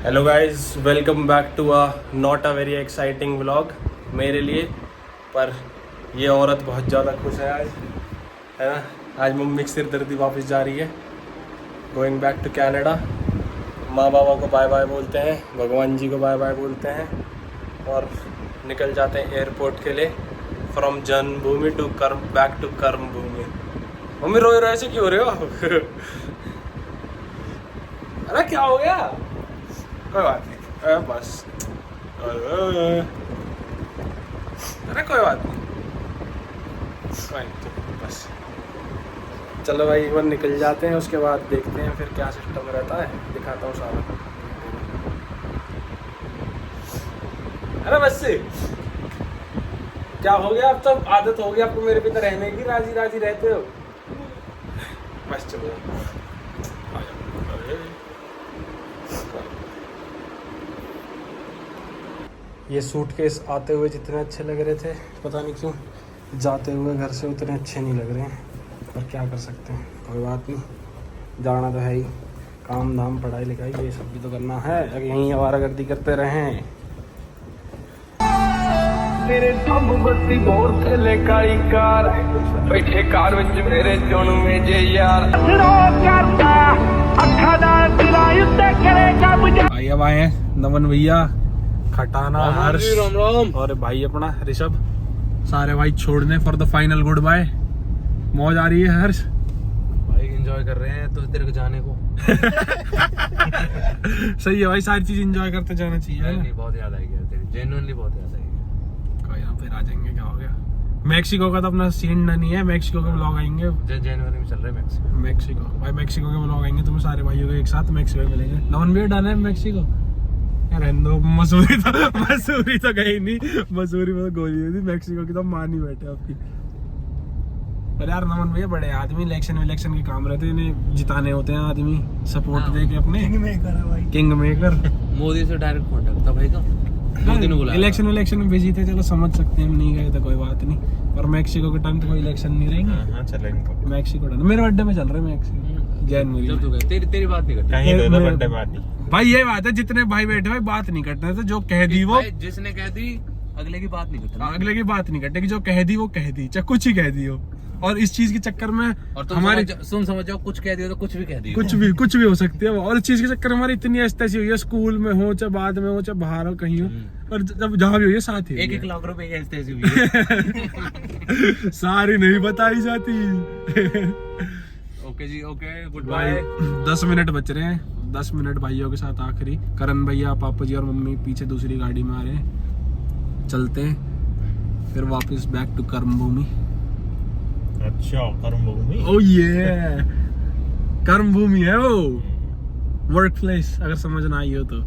Hello guys, welcome back to not a very exciting vlog मेरे लिए। पर ये औरत बहुत ज़्यादा खुश है आज, है ना। आज मम्मी की सिरदर्दी वापस जा रही है, गोइंग बैक टू कनाडा। माँ बाबा को बाय बाय बोलते हैं, भगवान जी को बाय बाय बोलते हैं और निकल जाते हैं एयरपोर्ट के लिए। From Janmabhoomi to back to कर्मभूमि। मम्मी रोए रोए से क्यों हो रहे हो? अरे क्या हो गया? कोई बात नहीं, बस। अरे कोई बात नहीं, बस। चलो भाई, एक बार निकल जाते हैं, उसके बाद देखते हैं फिर क्या सिस्टम रहता है, दिखाता हूँ सारा। अरे बस क्या हो गया? अब तो आदत हो गई आपको मेरे पिता रहने की, राजी राजी रहते हो। बस चलो। ये सूटकेस आते हुए जितने अच्छे लग रहे थे, पता नहीं क्यों जाते हुए घर से उतने अच्छे नहीं लग रहे हैं। पर क्या कर सकते हैं, कोई बात नहीं, जाना तो है ही। काम धाम पढ़ाई लिखाई ये सब भी तो करना है, अगर यहीं आवारागर्दी करते रहें। तेरे सब बत्ती बोर थले काली कार बैठे कार विच मेरे जोनू में जे यार करता अखा दा दिला उत्ते करेगा बुझा। भाई अब आए हैं नमन भैया, खटाना, हर्ष राम राम और भाई अपना ऋषभ, सारे भाई छोड़ने for the final good bye. मौज आ रही है हर्ष? भाई एंजॉय कर रहे हैं तो तेरे को जाने को। सही है भाई, सारी चीज एंजॉय करते जाना चाहिए। नहीं बहुत याद आएगी तेरी, जेन्युइनली बहुत याद आएगी। कोई ना, फिर आ जाएंगे, क्या हो गया। मैक्सिको का तो अपना सीन नहीं है, मैक्सिको के ब्लॉग आएंगे जनवरी में चल रहा है मैक्सिको। मैक्सिको भाई, मैक्सिको के ब्लॉग आएंगे, तुम्हें सारे भाइयों को एक साथ मैक्सिको में मिलेंगे। नॉन वेज डन है मैक्सिको यार। मसूरी तो गई नहीं, मसूरी में तो गोली थी, मैक्सिको की तो मान ही बैठे आपकी। पर यार नमन भैया बड़े आदमी, इलेक्शन के काम रहते हैं, इन्हें जिताने होते हैं आदमी, सपोर्ट दे के अपने। किंग मेकर मोदी से डायरेक्ट कॉन्टेक्ट था भाई का, मोदी ने बोला इलेक्शन में बिजी थे, चलो समझ सकते हैं, हम नहीं गए तो कोई बात नहीं। पर मैक्सिको के टाइम पे कोई इलेक्शन नहीं रहेंगे। हां चलेंगे मैक्सिको टाइम मेरे बर्थडे में चल रहा है मैक्सिको, जनवरी जब तू गए तेरी बात नहीं करते कहीं तो बर्थडे पार्टी। भाई ये बात है, जितने भाई बैठे भाई बात नहीं करते थे, जो कह दी वो, जिसने कह दी अगले की बात नहीं करता, अगले की बात नहीं करते, कि जो कह दी वो कह दी, चाहे कुछ ही कह दी हो। और इस चीज के चक्कर में और तुम हमारी समझ जाओ कुछ कह दिया तो कुछ भी कह दिया, कुछ भी हो सकती है। और इस चीज के चक्कर में हमारी इतनी ऐसी हुई है, स्कूल में हो चाहे बाद में हो चाहे बाहर हो कहीं हो, और जब जहाँ भी हो ये साथ ही 1-1 लाख रुपए की ऐसी हुई है। सारी नहीं बताई जाती। ओके जी, ओके गुड भाई बाय। 10 मिनट बच रहे हैं, 10 मिनट भाइयों के साथ आखिरी। करण भैया, पापा जी और मम्मी पीछे दूसरी गाड़ी में आ रहे हैं, चलते हैं फिर वापस बैक टू कर्मभूमि। अच्छा, कर्मभूमि। ओह ये कर्मभूमि है वो, वर्क प्लेस, अगर समझ ना आई हो तो।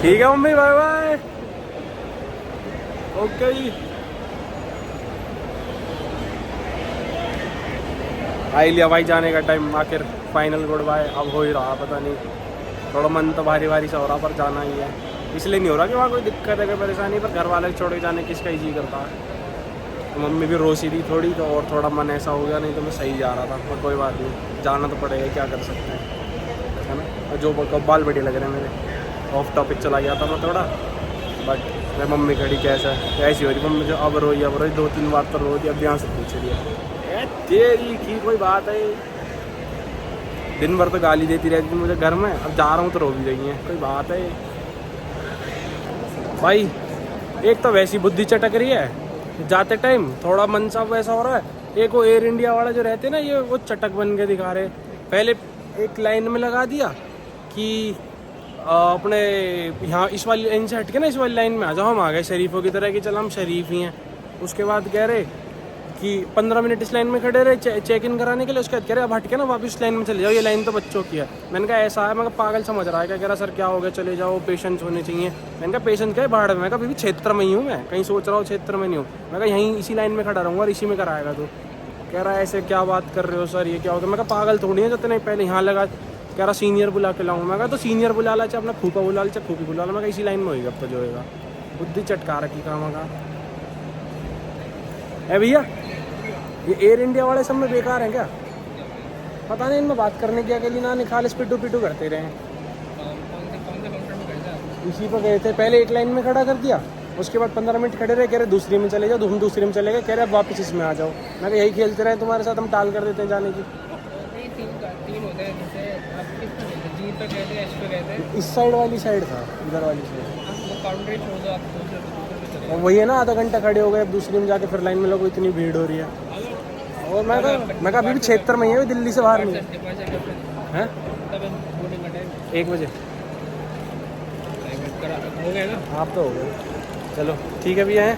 ठीक है मम्मी, बाय बाय। ओके जी, आई लिया भाई जाने का टाइम, आखिर फाइनल गुड बाय अब हो ही रहा। पता नहीं, थोड़ा मन तो भारी भारी सा हो रहा, पर जाना ही है। इसलिए नहीं हो रहा कि वहाँ कोई दिक्कत है, कोई परेशानी, पर घर वाले छोड़ के जाने किसका ही जी करता है। तो मम्मी भी रोसी थी थोड़ी, तो और थोड़ा मन ऐसा हो गया, नहीं तो मैं सही जा रहा था। पर कोई बात नहीं, जाना तो पड़ेगा, क्या कर सकते हैं, है ना। और जो बाल बढ़िया लग रहे हैं मेरे। ऑफ टॉपिक चला गया था मैं थोड़ा, बट मैं मम्मी खड़ी कैसा ऐसी हो रही मम्मी, जो अब रोई 2-3 बार तो रो दी, अब यहाँ से पूछ रही है तेरी की कोई बात है। दिन भर तो गाली देती रहती थी मुझे घर में, अब जा रहा हूँ तो रो भी रही है, कोई बात है भाई। एक तो वैसी बुद्धि चटक रही है जाते टाइम, थोड़ा मन सा वैसा हो रहा है। एक वो एयर इंडिया वाला जो रहते ना, ये वो चटक बन के दिखा रहे। पहले एक लाइन में लगा दिया कि अपने यहाँ इस वाली लाइन से हट के ना इस वाली लाइन में आ जाओ, हम आ गए शरीफों की तरह कि चल हम शरीफ ही हैं। उसके बाद कह रहे कि 15 मिनट इस लाइन में खड़े रहे चेक इन कराने के लिए, उसके बाद कह रहे अब हट के ना वापस लाइन में चले जाओ, ये लाइन तो बच्चों की है। मैंने कहा ऐसा है, मैं पागल समझ रहा है क्या? कह रहा सर क्या हो गया, चले जाओ, पेशेंस होने चाहिए। मैंने कहा पेशेंस क्या है बाहर में? मैं कहा अभी भी क्षेत्र में ही हूँ, मैं कहीं सोच रहा हूँ क्षेत्र में नहीं हूँ। मैं कहा यहीं इसी लाइन में खड़ा रहूँगा और इसी में कराएगा तो। कह रहा है ऐसे क्या बात कर रहे हो सर, ये क्या हो गया? मैं कहा पागल थोड़ी है जो नहीं पहले यहाँ लगा। कह रहा सीनियर बुला के लाऊँ। मैं कहा तो सीनियर बुला ला, चाहे अपना फूफा बुला ला, चाहे फूफी बुला ला। मैं कहा इसी लाइन में होएगा अब तो जो होएगा। बुद्धि चटका रखी काम का है भैया। ये एयर इंडिया वाले सब में बेकार हैं क्या? पता नहीं इनमें बात करने की अकेली ना निकाल, इस पिटू पिटू करते रहे। इसी पर गए थे, पहले एक लाइन में खड़ा कर दिया, उसके बाद 15 मिनट खड़े रहे, कह रहे दूसरी में चले जाओ, हम दूसरी में चले गए, कह रहे अब वापस इसमें आ जाओ। मैं कहा यही खेलते रहे तुम्हारे साथ, हम टाल कर देते हैं जाने की। इस साइड वाली साइड था, इधर वाली साइड। और वही है ना, आधा घंटा खड़े हो गए, अब दूसरी में जाके फिर लाइन में लोगों इतनी भीड़ हो रही है। और मैं कहा अभी भी क्षेत्र में ही है, दिल्ली से बाहर नहीं है। 1 बजे हो गया ना? आप तो हो गए, चलो ठीक है भैया है।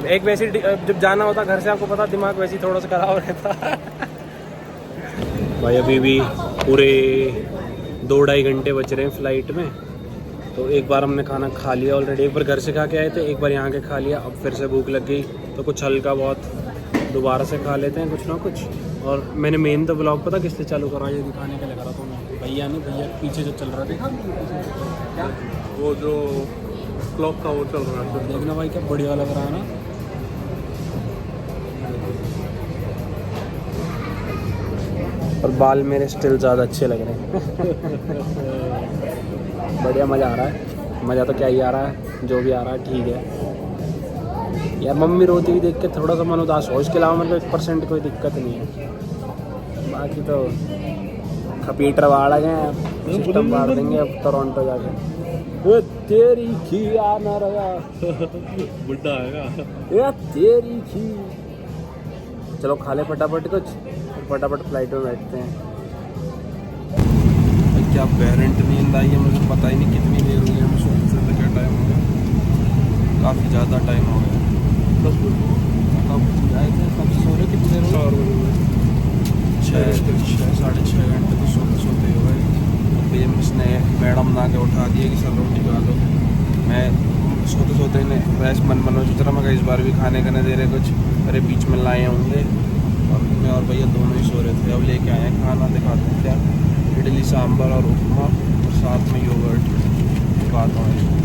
एक वैसी जब जाना होता घर से, आपको पता दिमाग वैसे ही थोड़ा सा खराब रहता। भाई अभी भी पूरे 2-2.5 घंटे बच रहे हैं फ्लाइट में। तो एक बार हमने खाना खा लिया ऑलरेडी, एक बार घर से खा के आए थे, एक बार यहाँ के खा लिया। अब फिर से भूख लग गई तो कुछ हल्का बहुत दोबारा से खा लेते हैं कुछ ना कुछ। और मैंने मेन तो ब्लॉग पता किससे चालू करा, ये दिखाने के लिए करा था मैं। भैया नहीं, भैया पीछे जो चल रहा था क्या, वो जो क्लॉक का वो चल रहा है, देखना भाई क्या बढ़िया लग रहा है ना। और बाल मेरे स्टिल ज़्यादा अच्छे लग रहे हैं। बढ़िया मज़ा आ रहा है। मज़ा तो क्या ही आ रहा है, जो भी आ रहा है ठीक है यार। मम्मी रोती हुई देख के थोड़ा सा मन उदास हो, इसके अलावा मेरे को 1% कोई दिक्कत नहीं है। बाकी तो खपीटर बाढ़ गए, सिस्टम बाढ़ देंगे अब टोरंटो जाके। तेरी खी आना रहा बुड्ढा आएगा। तेरी खी। चलो खा ले फटाफट कुछ, फटाफट फ्लाइट में बैठते हैं। क्या पेरेंट नींद आई है, मुझे पता ही नहीं कितनी देर हुई है। हम सोचते क्या टाइम हो गया, काफ़ी ज़्यादा टाइम हो गया। कब आए थे, कब सो रहे, कितनी देर हो गई? 6-6:30 घंटे तो सोते हो गए। फिर उसने मैडम ना के उठा दिए कि सर रोटी खा लो। मैं सोते सोते ने वैसे मन में सोच रहा मैं इस बार भी खाने का नहीं दे रहे कुछ, अरे बीच में लाए होंगे। और मैं और भैया दोनों ही सो रहे थे। अब लेके आए हैं खाना, दिखाते हैं क्या। इडली सांभर और उपमा और साथ में योगर्ट दिखाता हूँ।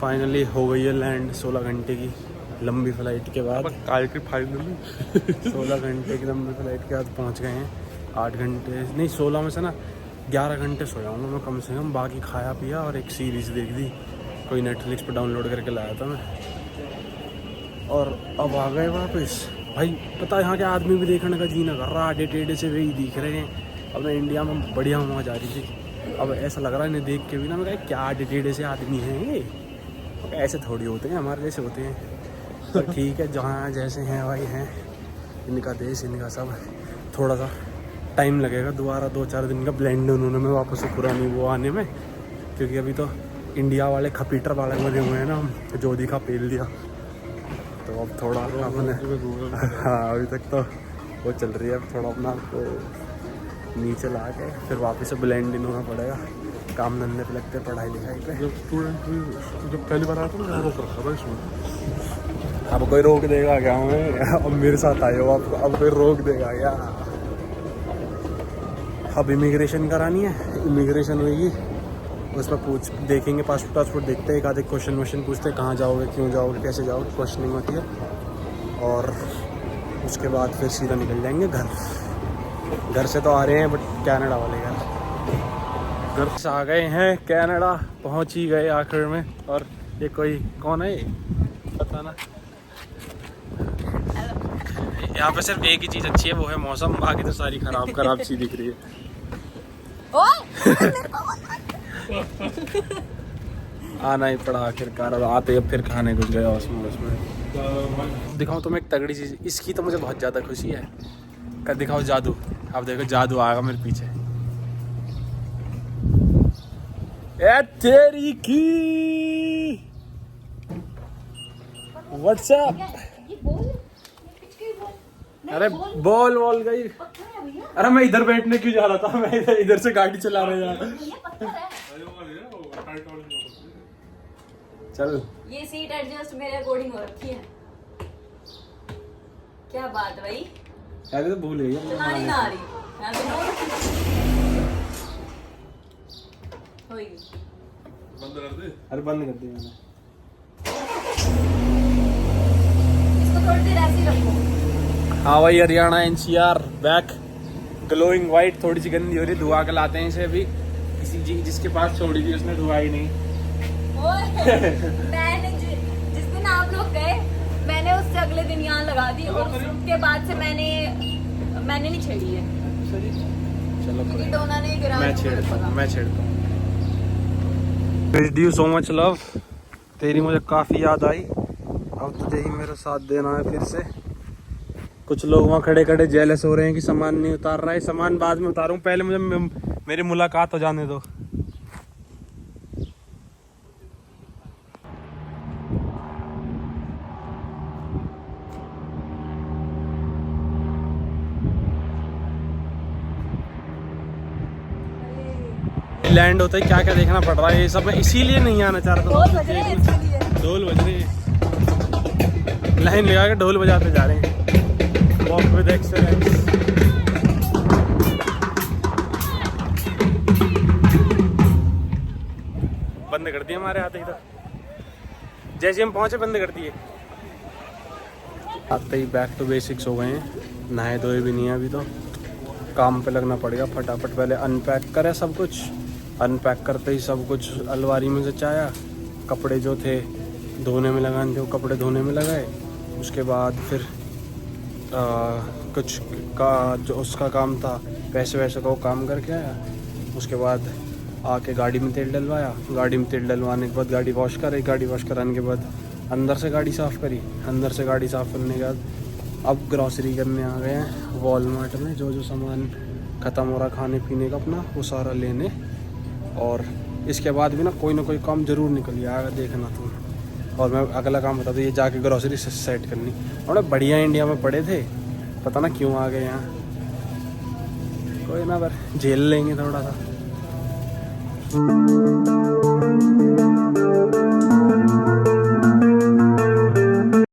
फाइनली हो गई है लैंड 16 घंटे की लंबी फ्लाइट के बाद। काल की फाइनली 16 घंटे की लंबी फ्लाइट के बाद पहुंच गए हैं। 8 घंटे नहीं 16 में से ना 11 घंटे सोया हूँ मैं कम से कम। बाकी खाया पिया और एक सीरीज़ देख दी, कोई नेटफ्लिक्स पर डाउनलोड करके लाया था मैं। और अब आ गए वापस। भाई पता है यहाँ के आदमी भी देखने का जी ना कर रहा, आधे टेढ़े से वही दिख रहे हैं। अब मैं इंडिया में बढ़िया मौज आ रही थी, अब ऐसा लग रहा है इन्हें देख के भी ना, मैं कहा क्या आधे टेढ़े से आदमी हैं ये, ऐसे थोड़ी होते हैं, हमारे जैसे होते हैं। पर ठीक है, जहाँ जैसे हैं भाई हैं, इनका देश इनका सब। थोड़ा सा टाइम लगेगा, दोबारा 2-4 दिन का ब्लेंड उन्होंने में वापस से पुरानी वो आने में, क्योंकि अभी तो इंडिया वाले खपीटर वाले बने हुए हैं ना हम, जो दिखा पेल दिया। तो अब थोड़ा अपने हाँ अभी तक तो वो चल रही है, अब थोड़ा अपना आपको नीचे ला के फिर वापस से ब्लेंड इन होना पड़ेगा। काम धंधे पे लगते, पढ़ाई लिखाई पे। जब स्टूडेंट जब पहली बार आया था ना, रोक रखा था इसमें। अब कोई रोक देगा क्या हमें? अब मेरे साथ आए हो आप, अब कोई रोक देगा क्या? अब इमिग्रेशन करानी है, इमिग्रेशन होगी, उसमें देखेंगे पासपोर्ट देखते हैं, एक आधे क्वेश्चन पूछते हैं, कहाँ जाओगे, क्यों जाओगे, कैसे जाओगे, क्वेश्चनिंग होती है। और उसके बाद फिर सीधा निकल जाएंगे घर से तो आ रहे हैं, बट कनाडा वाले घर से आ गए हैं। कनाडा पहुंच ही गए आखिर में। और ये कोई कौन है, पता ना। यहाँ पे सिर्फ एक ही चीज़ अच्छी है, वो है मौसम, बाकी तो सारी खराब सी दिख रही है। आना ही पड़ा आखिरकार, और आते अब फिर खाने कुछ गया उसमें। दिखाऊं तुम्हें एक तगड़ी चीज़, इसकी तो मुझे बहुत ज़्यादा खुशी है। कल दिखाओ जादू, अब देखो जादू आएगा मेरे पीछे। ए तेरी की व्हाट्सएप। अरे बॉल गई। अरे मैं इधर बैठने क्यों जा रहा था, मैं इधर से गाड़ी चला रहा था। चल ये सीट एडजस्ट मेरे अकॉर्डिंग हो रखी है। क्या बात है भाई, यार तो भूल गई चलानी ना आ रही होगी। बंद कर दे। अरे बंद कर दी मैंने। इसको थोड़ी देर ऐसे ही रखो। हाँ भाई, Haryana NCR back, glowing white. थोड़ी सी गंदी हो रही, धुआ के लाते हैं इसे अभी। किसी जिसके पास छोड़ी थी उसने धुआ ही नहीं। मैंने जिस दिन आप लोग गए, मैंने उससे अगले दिन यहाँ लगा दी, और उसके बाद से मैंने नहीं छेड़ी है। चलो क्योंकि डोना ने गिरा। मैं छेड़ता हूँ। With you so much love, तेरी मुझे काफ़ी याद आई। अब तुझे ही मेरा साथ देना है फिर से। कुछ लोग वहाँ खड़े जेलस हो रहे हैं कि सामान नहीं उतार रहा है। सामान बाद में उतारूँ, पहले मुझे मेरी मुलाकात हो जाने दो। लैंड होता है, क्या क्या देखना पड़ रहा है, ये सब मैं इसीलिए नहीं आना चाह रहा था। ढोल बज रहे हैं इसके लिए। ढोल बज रहे हैं, लाइन लगा के ढोल बजाते जा रहे हैं। Walk with excellence. बंद कर दिए हमारे आते ही, तो जैसे हम पहुंचे बंद कर दिए। आते ही बैक टू बेसिक्स हो गए हैं, नहाए धोए भी नहीं है अभी, तो काम पे लगना पड़ेगा फटाफट। पहले अनपैक करे सब कुछ, अनपैक करते ही सब कुछ अलमारी में से चाया। कपड़े जो थे धोने में लगाने थे, वो कपड़े धोने में लगाए। उसके बाद फिर कुछ का जो उसका काम था, पैसे वैसे का, वो काम करके आया। उसके बाद आके गाड़ी में तेल डलवाया। गाड़ी में तेल डलवाने के बाद गाड़ी वॉश कराई। गाड़ी वॉश कराने के बाद अंदर से गाड़ी साफ़ करी। अंदर से गाड़ी साफ़ करने के बाद अब ग्रॉसरी करने आ गए हैं वॉलमार्ट में। जो जो सामान ख़त्म हो रहा खाने पीने का अपना, वो सारा लेने। और इसके बाद भी ना कोई काम ज़रूर निकल आएगा, देखना तुम। और मैं अगला काम बता दूँ, ये जाके ग्रॉसरी सेट करनी। और बढ़िया इंडिया में पड़े थे, पता ना क्यों आ गए यहाँ। कोई ना, पर झेल लेंगे थोड़ा सा।